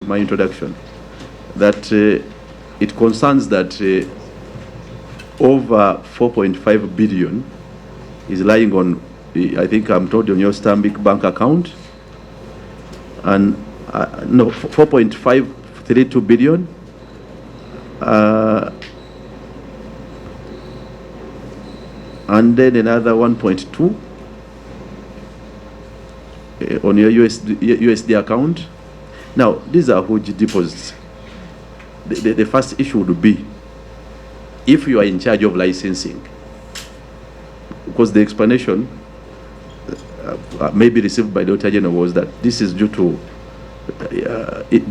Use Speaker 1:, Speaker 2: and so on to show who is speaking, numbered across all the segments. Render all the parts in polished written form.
Speaker 1: my introduction, that it concerns that over 4.5 billion is lying on, I think I'm told, on your Stanbic bank account, and no, 4.532 billion. And then another 1.2 on your USD account. Now, these are huge deposits. The first issue would be if you are in charge of licensing, because the explanation maybe received by the Auditor General was that this is due to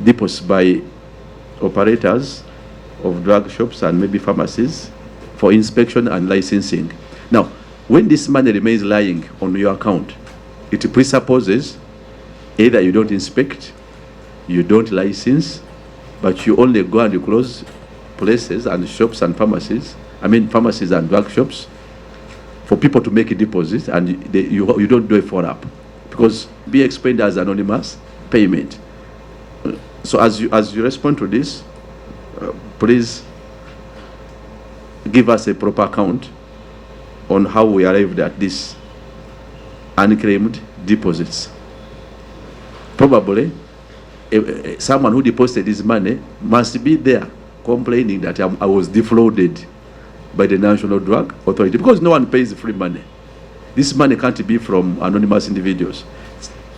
Speaker 1: deposits by operators of drug shops and maybe pharmacies for inspection and licensing. Now, when this money remains lying on your account, it presupposes either you don't inspect, you don't license, but you only go and you close places and shops and pharmacies, pharmacies and drug shops, for people to make a deposit, and you don't do a follow-up, because be explained as anonymous payment. So as you respond to this, please give us a proper account on how we arrived at this unclaimed deposits. Probably someone who deposited this money must be there complaining that I was defrauded by the National Drug Authority, because no one pays free money. This money can't be from anonymous individuals.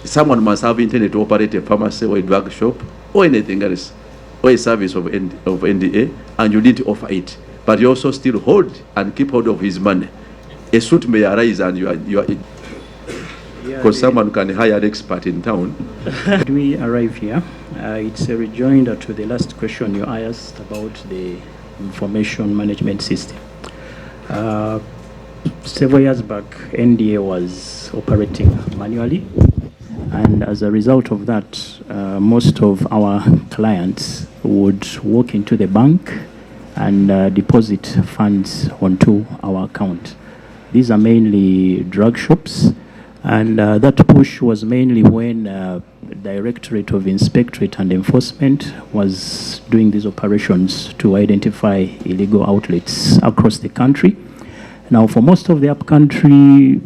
Speaker 1: Someone must have intended to operate a pharmacy or a drug shop or anything else, or a service of NDA, and you didn't offer it, but you also still hold and keep hold of his money. A suit may arise and you are because someone can hire an expert in town.
Speaker 2: We arrive here. It's a rejoinder to the last question you asked about the information management system. Several years back, NDA was operating manually, and as a result of that, most of our clients would walk into the bank and deposit funds onto our account. These are mainly drug shops, and that push was mainly when Directorate of Inspectorate and Enforcement was doing these operations to identify illegal outlets across the country. Now, for most of the upcountry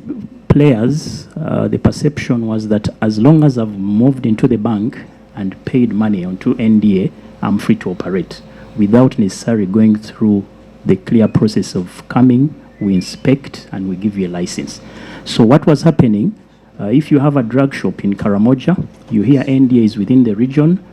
Speaker 2: players, the perception was that as long as I've moved into the bank and paid money onto NDA, I'm free to operate without necessarily going through the clear process of coming, we inspect, and we give you a license. So what was happening, if you have a drug shop in Karamoja, you hear NDA is within the region,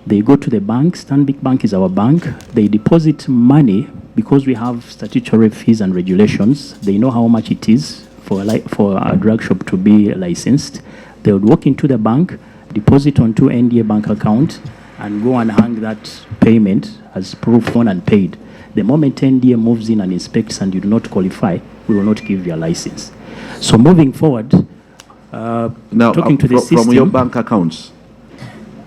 Speaker 2: they go to the bank, Stanbic Bank is our bank, they deposit money because we have statutory fees and regulations. They know how much it is for a drug shop to be licensed. They would walk into the bank, deposit onto NDA bank account, and go and hang that payment as proof on and paid. The moment NDA moves in and inspects and you do not qualify, we will not give you a license. So moving forward,
Speaker 1: now,
Speaker 2: talking to the system,
Speaker 1: from your bank accounts,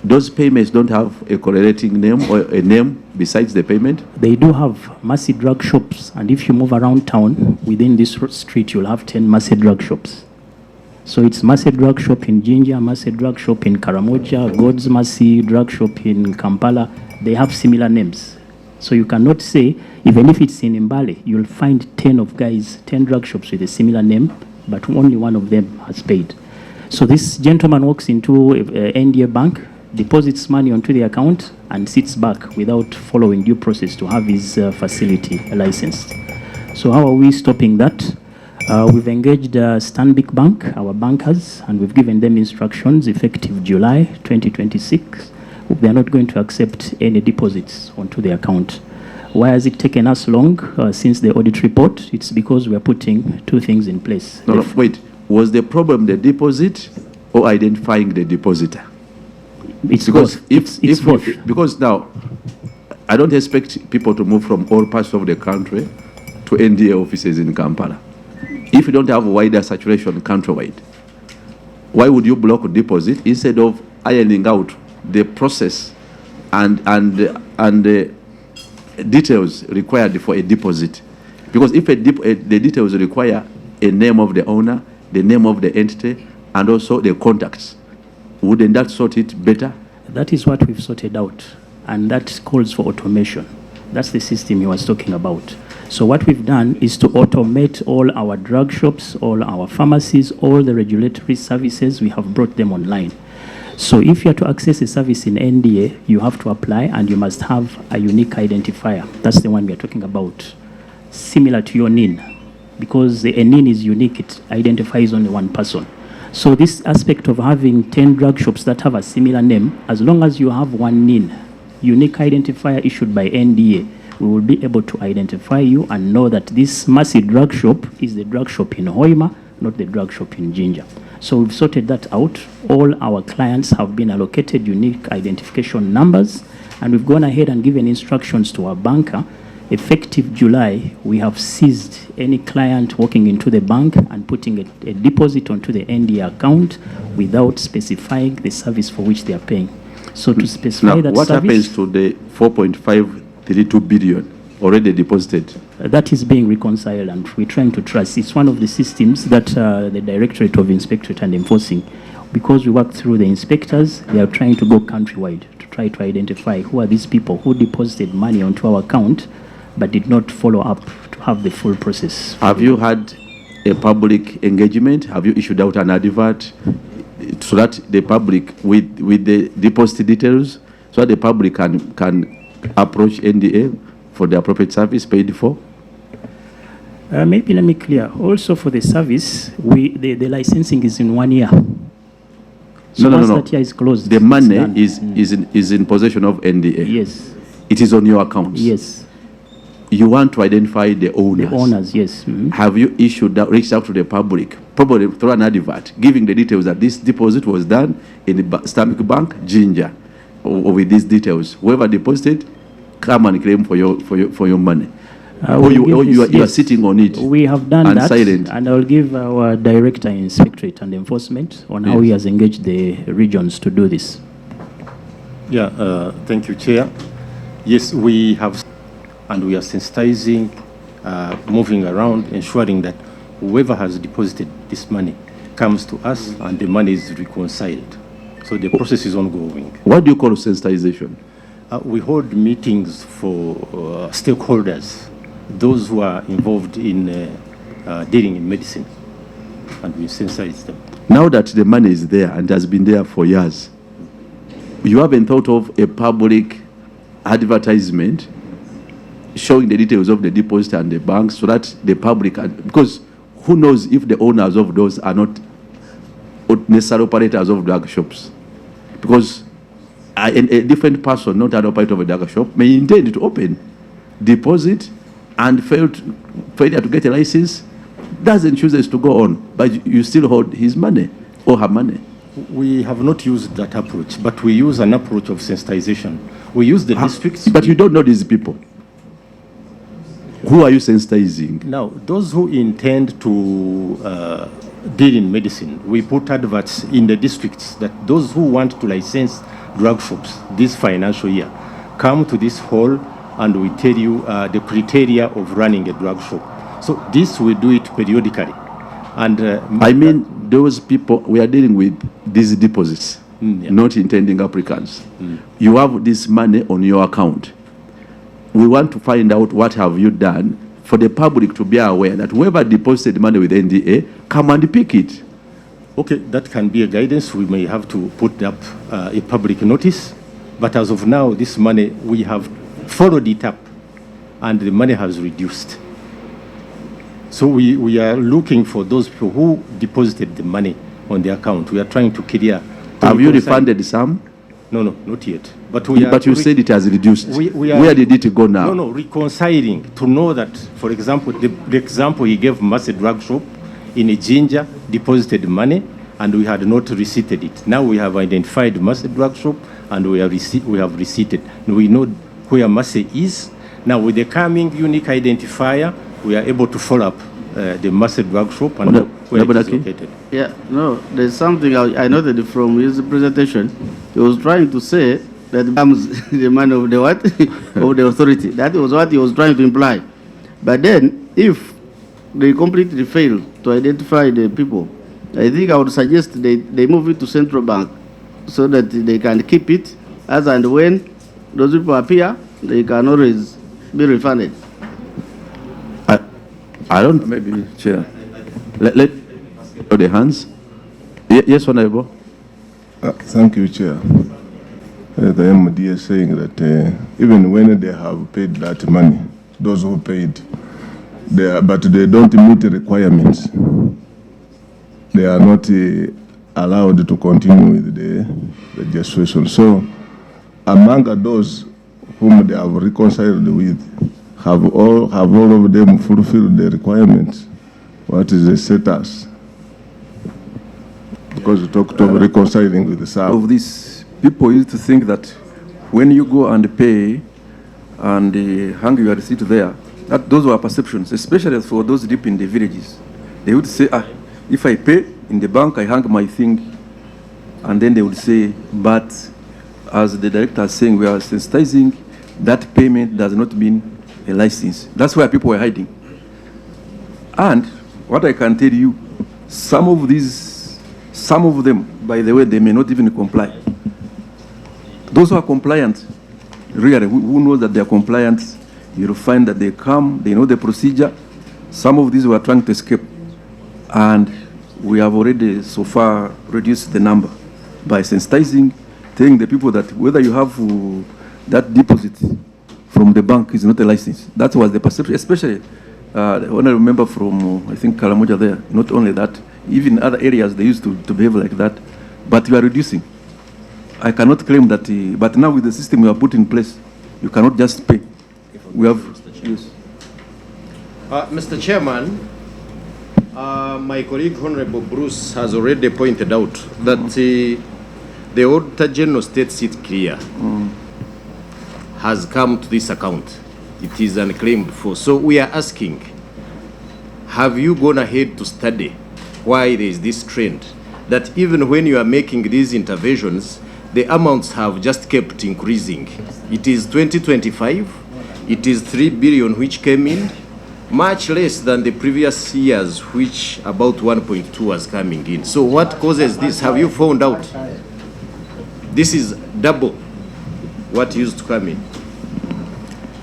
Speaker 1: those payments don't have a correlating name or a name besides the payment?
Speaker 2: They do have Mercy drug shops, and if you move around town, within this street, you'll have 10 Mercy drug shops. So it's Mercy drug shop in Jinja, Mercy drug shop in Karamoja, God's Mercy drug shop in Kampala. They have similar names. So you cannot say, even if it's in Mbale, you'll find 10 drug shops with a similar name, but only one of them has paid. So this gentleman walks into NDA bank, deposits money onto the account, and sits back without following due process to have his facility licensed. So how are we stopping that? We've engaged Stanbic Bank, our bankers, and we've given them instructions effective July 2026. They are not going to accept any deposits onto the account. Why has it taken us long since the audit report? It's because we are putting two things in place.
Speaker 1: No, wait. Was the problem the deposit or identifying the depositor?
Speaker 2: It's
Speaker 1: because
Speaker 2: both. It's both.
Speaker 1: Because now, I don't expect people to move from all parts of the country to NDA offices in Kampala. If you don't have wider saturation countrywide, why would you block a deposit instead of ironing out the process and the details required for a deposit? Because if the details require a name of the owner, the name of the entity, and also the contacts, wouldn't that sort it better
Speaker 2: That is what we've sorted out, and that calls for automation. That's the system he was talking about. So what we've done is to automate all our drug shops, all our pharmacies, all the regulatory services. We have brought them online. So if you are to access a service in NDA, you have to apply and you must have a unique identifier. That's the one we are talking about, similar to your NIN, because the NIN is unique. It identifies only one person. So this aspect of having 10 drug shops that have a similar name, as long as you have one NIN, unique identifier issued by NDA, we will be able to identify you and know that this Mercy drug shop is the drug shop in Hoima, not the drug shop in Ginger. So we've sorted that out. All our clients have been allocated unique identification numbers, and we've gone ahead and given instructions to our banker. Effective July, we have seized any client walking into the bank and putting a deposit onto the NDA account without specifying the service for which they are paying. So to specify
Speaker 1: now,
Speaker 2: that
Speaker 1: what
Speaker 2: service,
Speaker 1: happens to the 4.532 billion already deposited?
Speaker 2: that is being reconciled, and we're trying to trace. It's one of the systems that the Directorate of Inspectorate and Enforcing, because we work through the inspectors, they are trying to go countrywide to try to identify who are these people who deposited money onto our account but did not follow up to have the full process.
Speaker 1: Have you had a public engagement? Have you issued out an advert so that the public, with the deposit details, so that the public can approach NDA for the appropriate service paid for?
Speaker 2: Maybe let me clear. Also for the service, the licensing is in 1 year. So once that year is closed,
Speaker 1: the money is in possession of NDA.
Speaker 2: Yes.
Speaker 1: It is on your account.
Speaker 2: Yes.
Speaker 1: You want to identify the owners.
Speaker 2: The owners, yes. Mm-hmm.
Speaker 1: Have you reached out to the public, probably through an advert, giving the details that this deposit was done in the Islamic Bank, Ginger, or with these details? Whoever deposited, come and claim for your money. Or you are sitting on it.
Speaker 2: We have done
Speaker 1: and
Speaker 2: that,
Speaker 1: silent.
Speaker 2: and I'll give our Director Inspectorate and Enforcement on how he has engaged the regions to do this.
Speaker 3: Yeah, thank you, Chair. Yes, we have, and we are sensitizing, moving around, ensuring that whoever has deposited this money comes to us and the money is reconciled. So the process is ongoing.
Speaker 1: What do you call sensitization?
Speaker 3: We hold meetings for stakeholders, those who are involved in dealing in medicine, and we sensitize them.
Speaker 1: Now that the money is there and has been there for years, you haven't thought of a public advertisement showing the details of the deposit and the bank so that the public can, because who knows if the owners of those are not necessary operators of drug shops? Because a different person, not an operator of a drug shop, may intend to open, deposit, and failure to get a license, doesn't choose to go on, but you still hold his money or her money.
Speaker 3: We have not used that approach, but we use an approach of sensitization. We use the districts.
Speaker 1: But you don't know these people. Who are you sensitizing?
Speaker 3: Now, those who intend to deal in medicine, we put adverts in the districts that those who want to license drug shops this financial year come to this hall and we tell you the criteria of running a drug shop. So this we do it periodically. And
Speaker 1: I mean, those people, we are dealing with these deposits, not intending applicants. You have this money on your account. We want to find out what have you done for the public to be aware that whoever deposited money with NDA, come and pick it.
Speaker 3: Okay, that can be a guidance. We may have to put up a public notice. But as of now, this money, we have followed it up and the money has reduced. So we are looking for those people who deposited the money on the account. We are trying to clear.
Speaker 1: Have you refunded some?
Speaker 3: No, not yet. But
Speaker 1: you said it has reduced. Where did it go now?
Speaker 3: No, reconciling to know that, for example, the example he gave Mercy Drug Shop in a Ginger deposited money and we had not receipted it. Now we have identified Mercy Drug Shop and we have receipted. We know where Mercy is. Now with the coming unique identifier, we are able to follow up the Mercy Drug Shop and where it is located.
Speaker 4: Yeah, no, there's something I noted from his presentation. He was trying to say that becomes the man of the what? Of the authority. That was what he was trying to imply. But then, if they completely fail to identify the people, I think I would suggest they move it to Central Bank so that they can keep it as and when those people appear, they can always be refunded.
Speaker 1: I don't, maybe, Chair. Let the hands. Yes, Honorable.
Speaker 5: Thank you, Chair. The NDA is saying that even when they have paid that money, those who paid, but they don't meet the requirements, they are not allowed to continue with the registration. So, among those whom they have reconciled with, have all of them fulfilled the requirements? What is the status? Because we talked of reconciling with the SAP.
Speaker 6: Of this, people used to think that when you go and pay and hang your receipt there, that those were perceptions, especially for those deep in the villages. They would say, if I pay in the bank, I hang my thing, and then they would say, but as the director is saying, we are sensitizing, that payment does not mean a license. That's where people were hiding. And what I can tell you, some of them, by the way, they may not even comply. Those who are compliant, really, who know that they are compliant, you'll find that they come, they know the procedure. Some of these were trying to escape. And we have already so far reduced the number by sensitizing, telling the people that whether you have that deposit from the bank is not a license. That was the perception, especially when I remember from, I think, Karamoja there. Not only that, even other areas, they used to behave like that. But we are reducing. I cannot claim that, but now with the system we have put in place, you cannot just pay. We have, yes.
Speaker 3: Mr. Chairman, my colleague Honorable Bruce has already pointed out that the Auditor General states it clear, has come to this account. It is unclaimed for. So we are asking, have you gone ahead to study why there is this trend that even when you are making these interventions, the amounts have just kept increasing? It is 2025, it is 3 billion which came in, much less than the previous years, which about 1.2 was coming in. So what causes this? Have you found out? This is double what used to come in.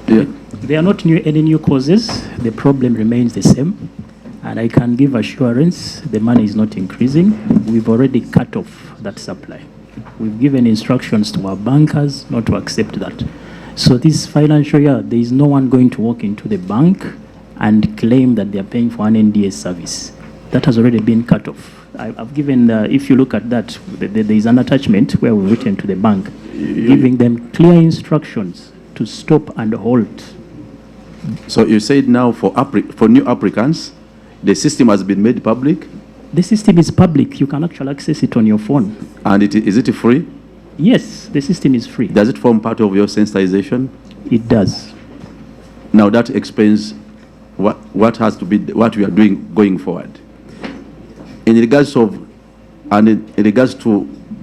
Speaker 1: Yeah.
Speaker 2: There are not any new causes. The problem remains the same. And I can give assurance the money is not increasing. We've already cut off that supply. We've given instructions to our bankers not to accept that. So this financial year, there is no one going to walk into the bank and claim that they are paying for an NDA service. That has already been cut off. I've given, if you look at that, there is an attachment where we've written to the bank, giving them clear instructions to stop and halt.
Speaker 1: So you said now for new applicants, the system has been made public?
Speaker 2: The system is public. You can actually access it on your phone.
Speaker 1: And is it free?
Speaker 2: Yes, the system is free.
Speaker 1: Does it form part of your sensitization?
Speaker 2: It does.
Speaker 1: Now that explains what has to be, what we are doing going forward. In regards to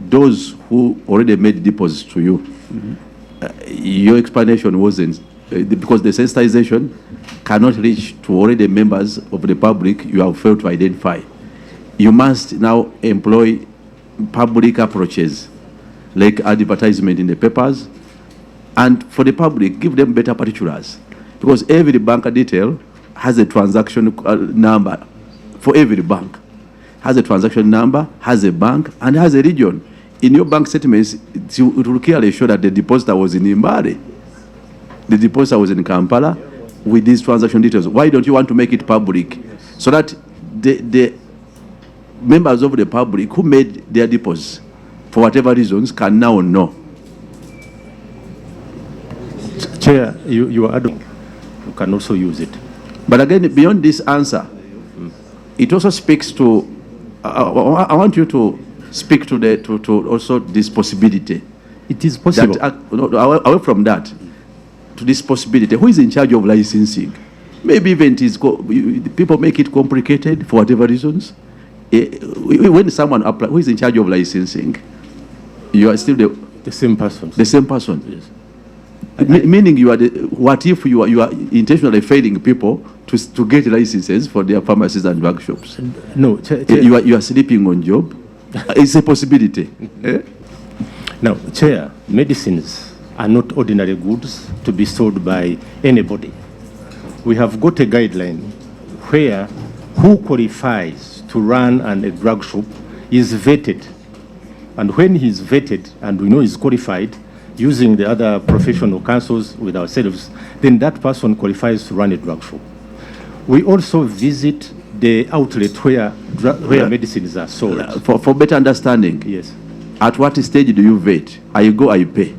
Speaker 1: those who already made deposits to you, your explanation wasn't, because the sensitization cannot reach to already members of the public you have failed to identify. You must now employ public approaches, like advertisement in the papers, and for the public, give them better particulars, because every bank detail has a transaction number for every bank. Has a transaction number, has a bank, and has a region. In your bank statements, it will clearly show that the depositor was in Imbare. The depositor was in Kampala with these transaction details. Why don't you want to make it public? So that the members of the public who made their deposits, for whatever reasons, can now know.
Speaker 3: Chair, you are adding. You can also use it.
Speaker 1: But again, beyond this answer, it also speaks to, I want you to speak to also this possibility.
Speaker 3: It is possible.
Speaker 1: That, away from that, to this possibility, who is in charge of licensing? Maybe even it is people make it complicated for whatever reasons. When someone applies, who is in charge of licensing? You are still
Speaker 3: the same person.
Speaker 1: The same person.
Speaker 3: Yes.
Speaker 1: Meaning you are what if you are intentionally failing people to get licenses for their pharmacies and drug shops?
Speaker 3: No,
Speaker 1: you are sleeping on job. It's a possibility.
Speaker 3: Now, Chair, medicines are not ordinary goods to be sold by anybody. We have got a guideline where who qualifies to run a drug shop is vetted. And when he's vetted and we know he's qualified, using the other professional councils with ourselves, then that person qualifies to run a drug shop. We also visit the outlet where medicines are sold.
Speaker 1: For better understanding,
Speaker 3: Yes.
Speaker 1: at what stage do you vet? Are you go, are you pay?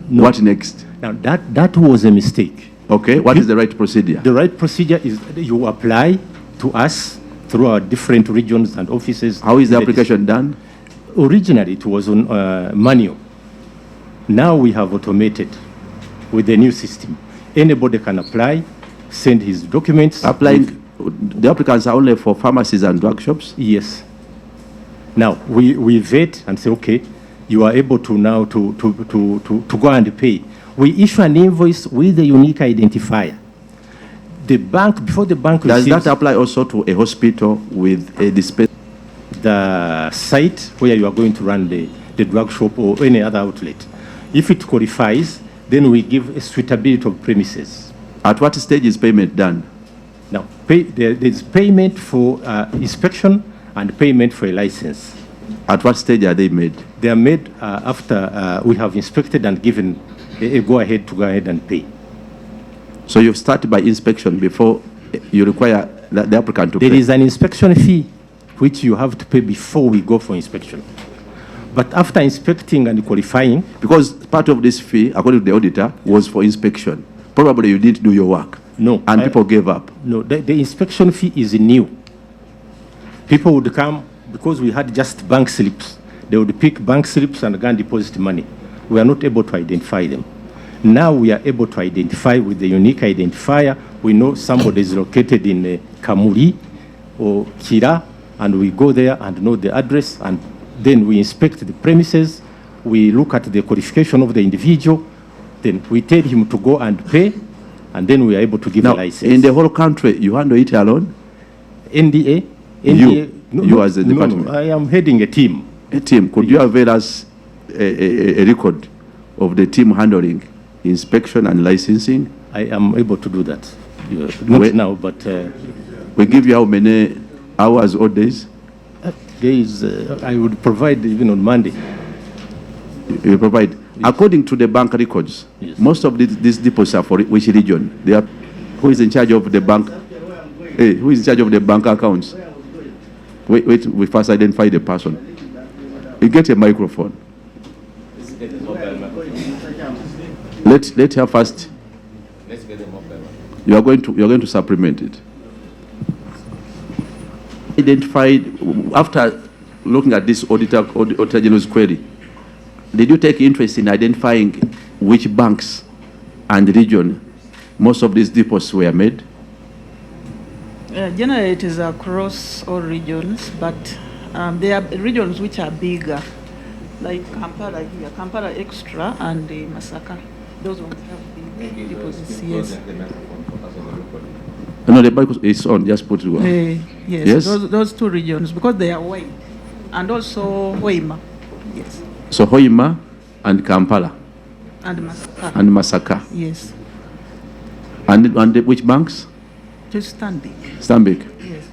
Speaker 3: No.
Speaker 1: What next?
Speaker 3: Now, that was a mistake.
Speaker 1: Okay, what is the right procedure?
Speaker 3: The right procedure is you apply to us through our different regions and offices.
Speaker 1: How is the application done?
Speaker 3: Originally, it was on manual. Now we have automated with the new system. Anybody can apply, send his documents.
Speaker 1: Applying, the applicants are only for pharmacies and drug shops?
Speaker 3: Yes. Now, we vet and say, okay, you are able to now to go and pay. We issue an invoice with a unique identifier. The bank, before the bank
Speaker 1: Does
Speaker 3: receives
Speaker 1: that apply also to a hospital with a dispensary?
Speaker 3: the site where you are going to run the drug shop or any other outlet? If it qualifies, then we give a suitability of premises.
Speaker 1: At what stage is payment done?
Speaker 3: Now, there's payment for inspection and payment for a license.
Speaker 1: At what stage are they made?
Speaker 3: They are made after we have inspected and given a go-ahead to go ahead and pay.
Speaker 1: So you start by inspection before you require the applicant to
Speaker 3: There
Speaker 1: pay?
Speaker 3: is an inspection fee which you have to pay before we go for inspection. But after inspecting and qualifying,
Speaker 1: Because part of this fee, according to the auditor, was for inspection. Probably you didn't do your work.
Speaker 3: no.
Speaker 1: And people gave up.
Speaker 3: No, the inspection fee is new. People would come, because we had just bank slips, they would pick bank slips and go and deposit money. We are not able to identify them. Now we are able to identify with the unique identifier. We know somebody is located in Kamuri or Kira, and we go there and know the address, and then we inspect the premises, we look at the qualification of the individual, then we tell him to go and pay, and then we are able to give a
Speaker 1: Now,
Speaker 3: license.
Speaker 1: in the whole country, you handle it alone?
Speaker 3: NDA?
Speaker 1: You
Speaker 3: No,
Speaker 1: as a
Speaker 3: no,
Speaker 1: department.
Speaker 3: No, I am heading a team.
Speaker 1: A team, could you avail us a record of the team handling inspection and licensing?
Speaker 3: I am able to do that. Not
Speaker 1: Wait.
Speaker 3: now, but
Speaker 1: We give you how many hours or days?
Speaker 3: there is, I would provide even on Monday.
Speaker 1: You provide. According to the bank records,
Speaker 3: Yes.
Speaker 1: most of these deposits are for which region? They are, who is in charge of the bank? Hey, who is in charge of the bank accounts? Wait, we first identify the person. You get a microphone. Let her first. You are going to supplement it. Identified after looking at this auditor general's query. Did you take interest in identifying which banks and region most of these deposits were made?
Speaker 7: Generally, it is across all regions, but there are regions which are bigger, like Kampala here, Kampala Extra and Masaka. Those ones have big deposits, yes.
Speaker 1: No, the bike is on, just put it on.
Speaker 7: Yes,
Speaker 1: Yes?
Speaker 7: those two regions, because they are wide. And also Hoima, yes,
Speaker 1: So Hoima and Kampala
Speaker 7: and Masaka,
Speaker 1: and Masaka.
Speaker 7: yes.
Speaker 1: And which banks?
Speaker 7: Just standing,
Speaker 1: Stanbic.
Speaker 7: yes.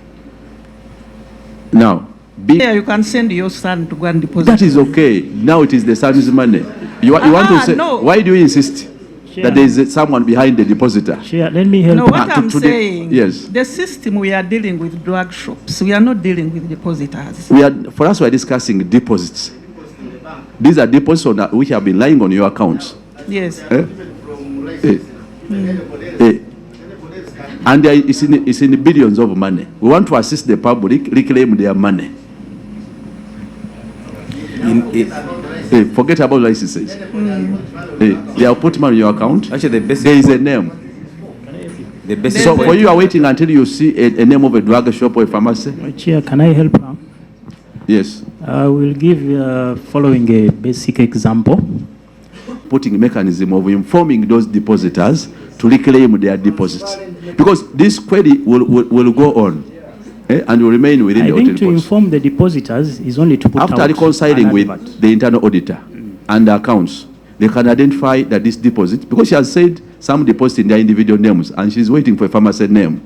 Speaker 1: Now, big.
Speaker 7: Yeah, you can send your son to go and deposit.
Speaker 1: That is okay. Now it is the son's money. You want to say,
Speaker 7: no.
Speaker 1: why do you insist that there is someone behind the depositor?
Speaker 2: Chair, let me help.
Speaker 7: No, what
Speaker 1: to-
Speaker 7: I'm
Speaker 1: to the-
Speaker 7: saying,
Speaker 1: yes.
Speaker 7: the system we are dealing with drug shops. We are not dealing with depositors.
Speaker 1: For us, we are discussing deposits. These are deposits which have been lying on your accounts.
Speaker 7: Yes.
Speaker 1: Eh? Eh. And it's in billions of money. We want to assist the public reclaim their money. Forget about licenses. They are put money on your account.
Speaker 8: Actually, the basic.
Speaker 1: There is a name.
Speaker 8: The basic.
Speaker 1: So for you are waiting until you see a name of a drug shop or a pharmacy?
Speaker 2: Chair, can I help now?
Speaker 1: Yes.
Speaker 2: I will give following a basic example.
Speaker 1: Putting mechanism of informing those depositors to reclaim their deposits. Because this query will go on and will remain within
Speaker 2: I
Speaker 1: the audit
Speaker 2: think to
Speaker 1: reports.
Speaker 2: inform the depositors is only to put
Speaker 1: After
Speaker 2: out
Speaker 1: reconciling
Speaker 2: an
Speaker 1: with
Speaker 2: advert.
Speaker 1: the internal auditor. and accounts, they can identify that this deposit, because she has said some deposit in their individual names, and she's waiting for a pharmacy name.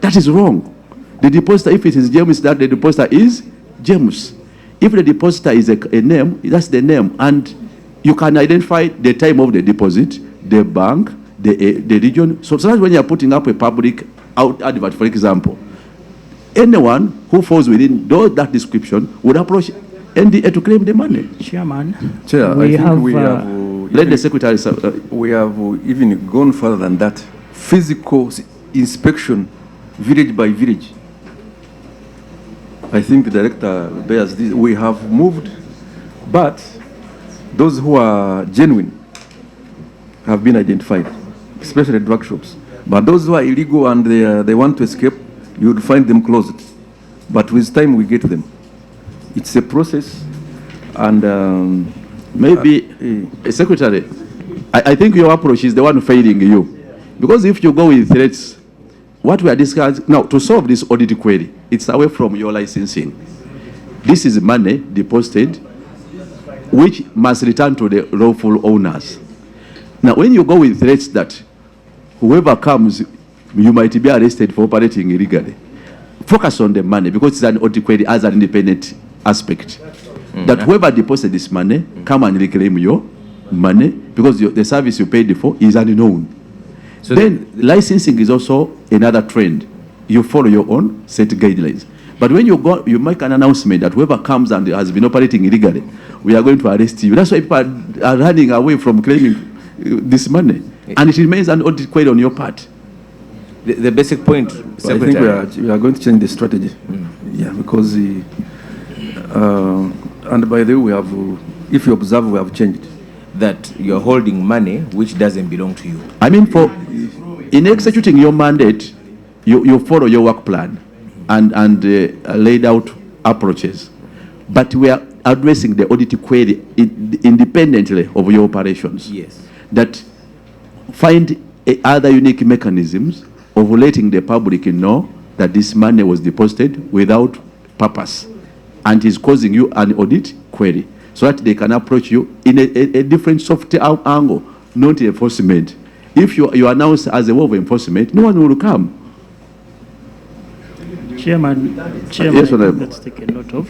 Speaker 1: That is wrong. The depositor, if it is James, that the depositor is James. If the depositor is a name, that's the name, and you can identify the time of the deposit, the bank, the region. So that's when you are putting up a public advert, for example. Anyone who falls within that description would approach NDA to claim the money.
Speaker 2: Chairman,
Speaker 6: Chair,
Speaker 2: we
Speaker 6: I think
Speaker 2: have,
Speaker 6: we have
Speaker 1: Let the secretary.
Speaker 6: we have even gone further than that. Physical inspection, village by village. I think the director bears this. We have moved, but those who are genuine have been identified, especially drug shops. But those who are illegal and they want to escape, you would find them closed. But with time, we get them. It's a process, and
Speaker 1: Maybe, Secretary, I think your approach is the one failing you. Because if you go with threats, what we are discussing now, to solve this audit query, it's away from your licensing. This is money deposited, which must return to the lawful owners. Now, when you go with threats that whoever comes, you might be arrested for operating illegally, focus on the money, because it's an audit query as an independent aspect. That whoever deposited this money, come and reclaim your money, because the service you paid for is unknown. So then licensing is also another trend. You follow your own set guidelines. But when you go, you make an announcement that whoever comes and has been operating illegally, we are going to arrest you. That's why people are running away from claiming this money. And it remains an audit query on your part.
Speaker 8: The basic point,
Speaker 6: I think we are going to change the strategy. Yeah, because and by the way, we have, if you observe, we have changed.
Speaker 8: that you're holding money which doesn't belong to you.
Speaker 1: I mean, in executing your mandate, you follow your work plan and laid out approaches. But we are addressing the audit query independently of your operations.
Speaker 8: Yes.
Speaker 1: That find other unique mechanisms of letting the public know that this money was deposited without purpose and is causing you an audit query, so that they can approach you in a different soft angle, not enforcement. If you announce as a way of enforcement, no one will come.
Speaker 2: Chairman,
Speaker 1: Yes,
Speaker 2: let's take a note of.